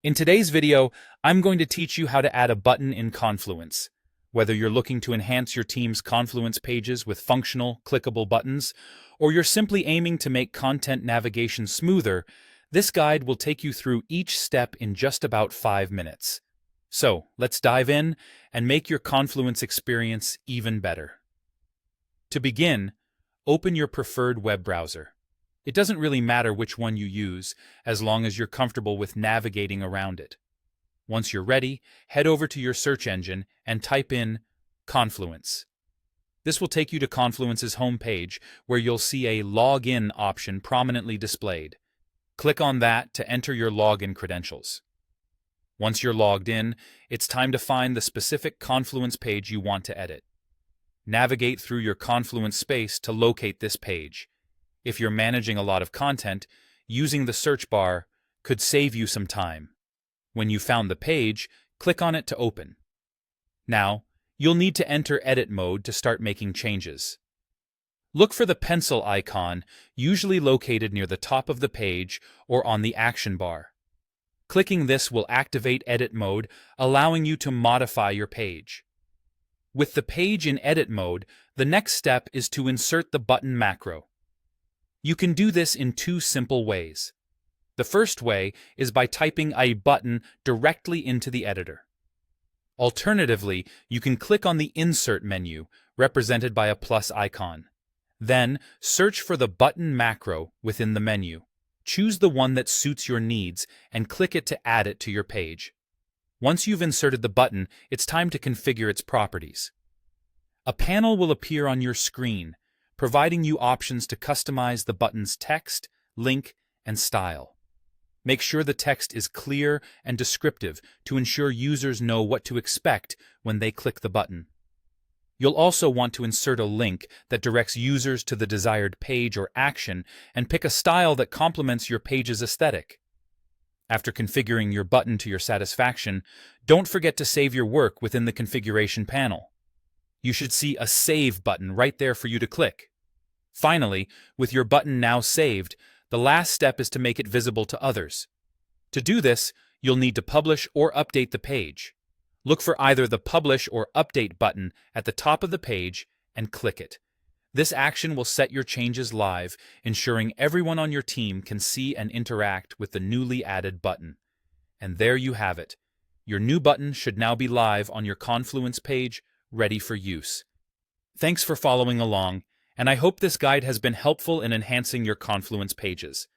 In today's video, I'm going to teach you how to add a button in Confluence. Whether you're looking to enhance your team's Confluence pages with functional, clickable buttons, or you're simply aiming to make content navigation smoother, this guide will take you through each step in just about 5 minutes. So, let's dive in and make your Confluence experience even better. To begin, open your preferred web browser. It doesn't really matter which one you use, as long as you're comfortable with navigating around it. Once you're ready, head over to your search engine and type in Confluence. This will take you to Confluence's homepage, where you'll see a Login option prominently displayed. Click on that to enter your login credentials. Once you're logged in, it's time to find the specific Confluence page you want to edit. Navigate through your Confluence space to locate this page. If you're managing a lot of content, using the search bar could save you some time. When you found the page, click on it to open. Now, you'll need to enter edit mode to start making changes. Look for the pencil icon, usually located near the top of the page or on the action bar. Clicking this will activate edit mode, allowing you to modify your page. With the page in edit mode, the next step is to insert the button macro. You can do this in two simple ways. The first way is by typing a button directly into the editor. Alternatively, you can click on the Insert menu, represented by a plus icon. Then, search for the button macro within the menu. Choose the one that suits your needs and click it to add it to your page. Once you've inserted the button, it's time to configure its properties. A panel will appear on your screen, providing you options to customize the button's text, link, and style. Make sure the text is clear and descriptive to ensure users know what to expect when they click the button. You'll also want to insert a link that directs users to the desired page or action and pick a style that complements your page's aesthetic. After configuring your button to your satisfaction, don't forget to save your work within the configuration panel. You should see a Save button right there for you to click. Finally, with your button now saved, the last step is to make it visible to others. To do this, you'll need to publish or update the page. Look for either the Publish or Update button at the top of the page and click it. This action will set your changes live, ensuring everyone on your team can see and interact with the newly added button. And there you have it. Your new button should now be live on your Confluence page, ready for use. Thanks for following along, and I hope this guide has been helpful in enhancing your Confluence pages.